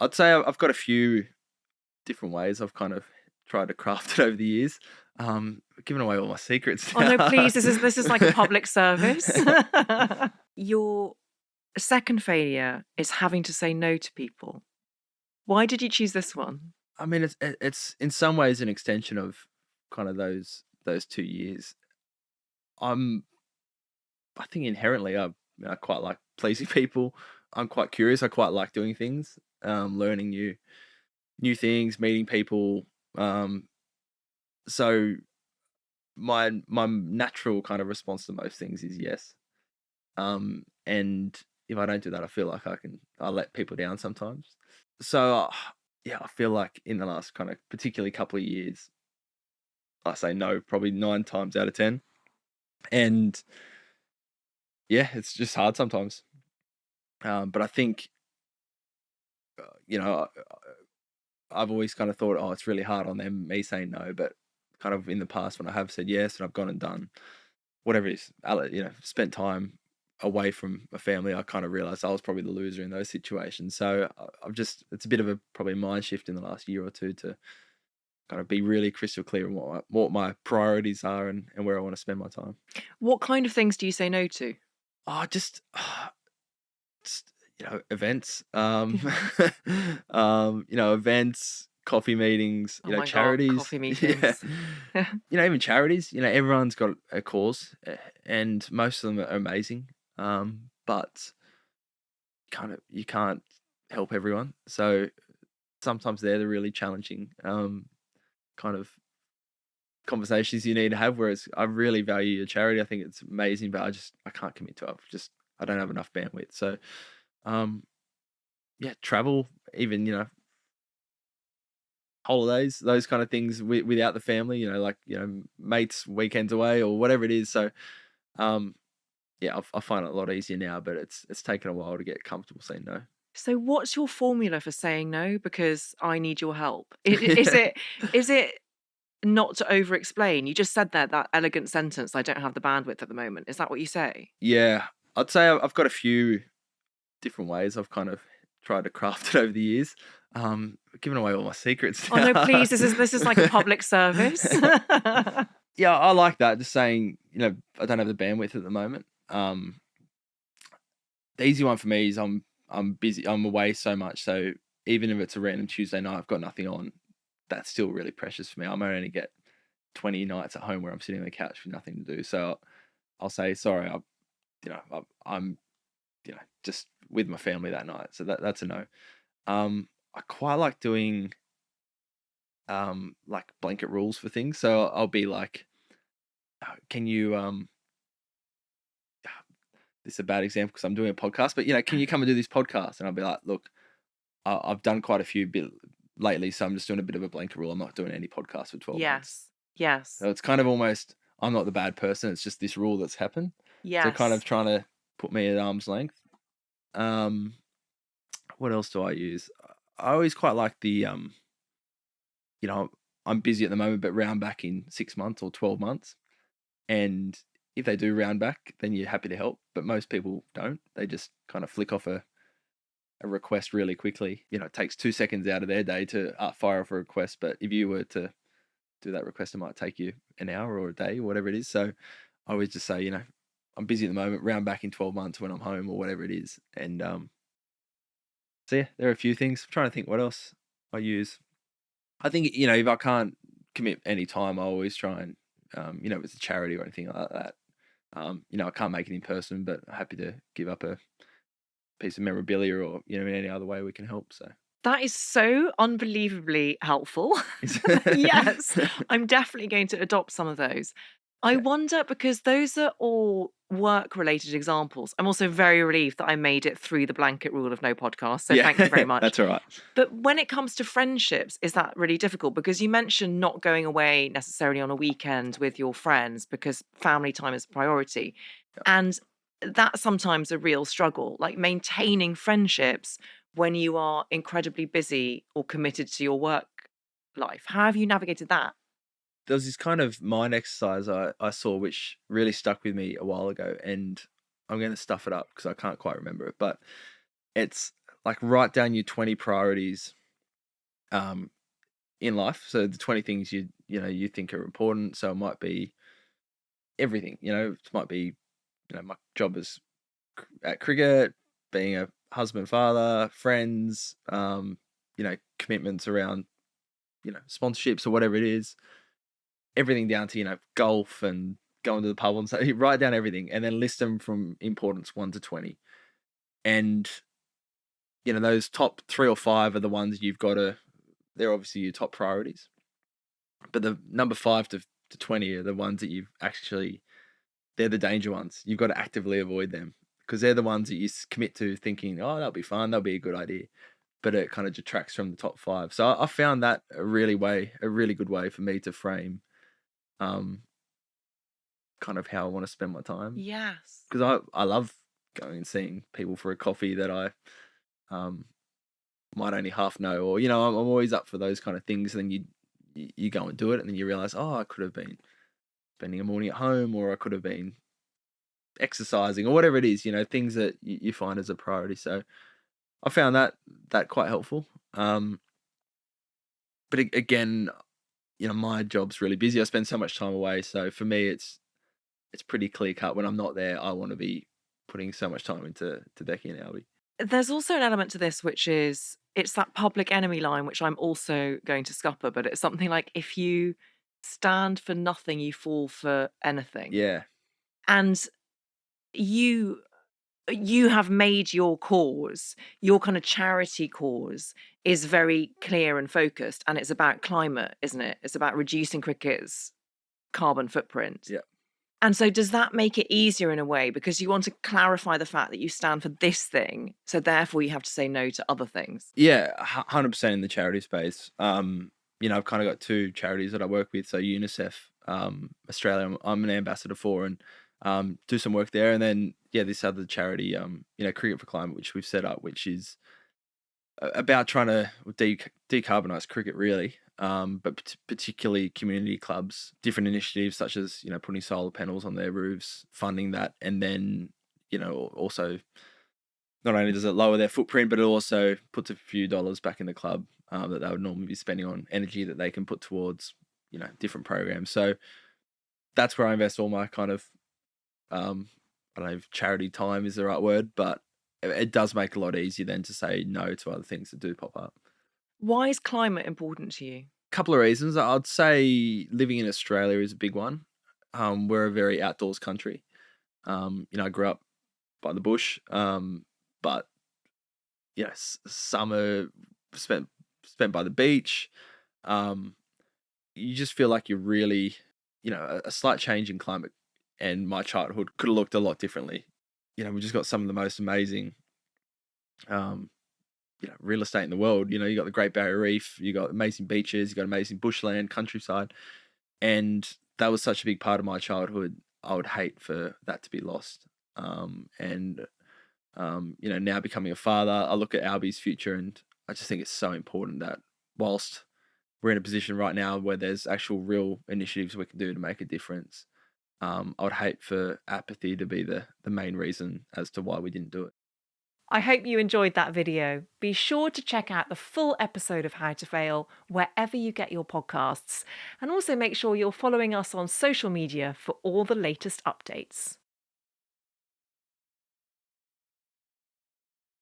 I'd say I've got a few different ways I've kind of tried to craft it over the years. Giving away all my secrets Oh no, now. please, this is like a public service. Your second failure is having to say no to people. Why did you choose this one? I mean, it's in some ways an extension of kind of those 2 years. I think inherently I quite like pleasing people. I'm quite curious. I quite like doing things, learning new things, meeting people. So my natural kind of response to most things is yes. And if I don't do that, I feel like I let people down sometimes. So yeah, I feel like in the last kind of particularly couple of years, I say no probably 9 times out of 10. And yeah, it's just hard sometimes. But I think, I've always kind of thought, oh, it's really hard on them, me saying no. But kind of in the past when I have said yes and I've gone and done whatever it is, spent time away from a family, I kind of realized I was probably the loser in those situations. So it's a bit of a probably mind shift in the last year or two to kind of be really crystal clear on what my priorities are and where I want to spend my time. What kind of things do you say no to? Oh, just events, events, coffee meetings, Oh my God, charities, coffee meetings. yeah, even charities. Everyone's got a cause, and most of them are amazing. But you can't help everyone, so sometimes they're the really challenging kind of conversations you need to have. Whereas I really value your charity. I think it's amazing, but I can't commit to it. I don't have enough bandwidth. So, yeah, travel, even holidays, those kind of things without the family. Mates, weekends away or whatever it is. So, yeah, I find it a lot easier now, but it's taken a while to get comfortable saying no. So what's your formula for saying no? Because I need your help. Is it not to over explain? You just said there that elegant sentence, I don't have the bandwidth at the moment. Is that what you say? Yeah, I'd say I've got a few different ways I've kind of tried to craft it over the years. Giving away all my secrets Oh now. no, please, this is like a public service. Yeah, I like that. Just saying, I don't have the bandwidth at the moment. The easy one for me is I'm busy. I'm away so much. So even if it's a random Tuesday night, I've got nothing on. That's still really precious for me. I might only get 20 nights at home where I'm sitting on the couch with nothing to do. So I'll say, sorry, I'm just with my family that night. So that's a no. I quite like doing like blanket rules for things. So I'll be like, can you this is a bad example because I'm doing a podcast, but can you come and do this podcast? And I'll be like, look, I've done quite a few lately, so I'm just doing a bit of a blanket rule. I'm not doing any podcasts for 12 months. Yes. So it's kind of almost, I'm not the bad person. It's just this rule that's happened. Yes. So kind of trying to put me at arm's length. What else do I use? I always quite like the, I'm busy at the moment, but round back in 6 months or 12 months. And if they do round back, then you're happy to help. But most people don't. They just kind of flick off a request really quickly. It takes 2 seconds out of their day to fire off a request. But if you were to do that request, it might take you an hour or a day or whatever it is. So I always just say, I'm busy at the moment, round back in 12 months when I'm home or whatever it is. And so yeah, there are a few things. I'm trying to think what else I use. I think, if I can't commit any time, I always try and, if it's a charity or anything like that, I can't make it in person, but I'm happy to give up a piece of memorabilia or, in any other way we can help. So that is so unbelievably helpful. Yes, I'm definitely going to adopt some of those. I wonder, because those are all work-related examples. I'm also very relieved that I made it through the blanket rule of no podcast. So thank you very much. That's all right. But when it comes to friendships, is that really difficult? Because you mentioned not going away necessarily on a weekend with your friends because family time is a priority. Yeah. And that's sometimes a real struggle, like maintaining friendships when you are incredibly busy or committed to your work life. How have you navigated that? There was this kind of mind exercise I saw which really stuck with me a while ago, and I'm going to stuff it up because I can't quite remember it, but it's like write down your 20 priorities in life. So the 20 things you think are important. So it might be everything. It might be my job is at cricket, being a husband, father, friends, commitments around sponsorships or whatever it is. Everything down to golf and going to the pub and so you write down everything and then list them from importance 1 to 20. And those top 3 or 5 are the ones you've got to. They're obviously your top priorities, but the number 5 to 20 are the ones that they're the danger ones. You've got to actively avoid them because they're the ones that you commit to thinking, oh, that'll be fun, that'll be a good idea, but it kind of detracts from the top 5. So I found that a really good way for me to frame kind of how I want to spend my time. Yes. Because I love going and seeing people for a coffee that I might only half know, or I'm always up for those kind of things. And then you go and do it, and then you realize, oh, I could have been spending a morning at home, or I could have been exercising, or whatever it is. Things that you find as a priority. So I found that quite helpful. But again, my job's really busy. I spend so much time away, so for me, it's pretty clear cut. When I'm not there, I want to be putting so much time into Becky and Albie. There's also an element to this, which is it's that public enemy line, which I'm also going to scupper, but it's something like if you stand for nothing, you fall for anything. Yeah. And you have made your cause, your kind of charity cause is very clear and focused, and it's about climate, isn't it? It's about reducing cricket's carbon footprint. Yeah. And so does that make it easier in a way because you want to clarify the fact that you stand for this thing, so therefore you have to say no to other things? Yeah, 100% in the charity space. I've kind of got 2 charities that I work with. So UNICEF Australia, I'm an ambassador for, and do some work there. And then this other charity, Cricket for Climate, which we've set up, which is about trying to decarbonise cricket, really. But particularly community clubs, different initiatives such as putting solar panels on their roofs, funding that, and then also not only does it lower their footprint, but it also puts a few dollars back in the club that they would normally be spending on energy that they can put towards different programs. So that's where I invest all my kind of I don't know if charity time is the right word, but it does make it a lot easier then to say no to other things that do pop up. Why is climate important to you? Couple of reasons. I'd say living in Australia is a big one. We're a very outdoors country. I grew up by the bush, but summer spent by the beach. You just feel like you're really, a slight change in climate, and my childhood could have looked a lot differently. We just got some of the most amazing real estate in the world. You got the Great Barrier Reef, you got amazing beaches, you got amazing bushland, countryside, and that was such a big part of my childhood. I would hate for that to be lost. Now becoming a father, I look at Albie's future, and I just think it's so important that whilst we're in a position right now where there's actual real initiatives we can do to make a difference, I would hate for apathy to be the main reason as to why we didn't do it. I hope you enjoyed that video. Be sure to check out the full episode of How to Fail wherever you get your podcasts, and also make sure you're following us on social media for all the latest updates.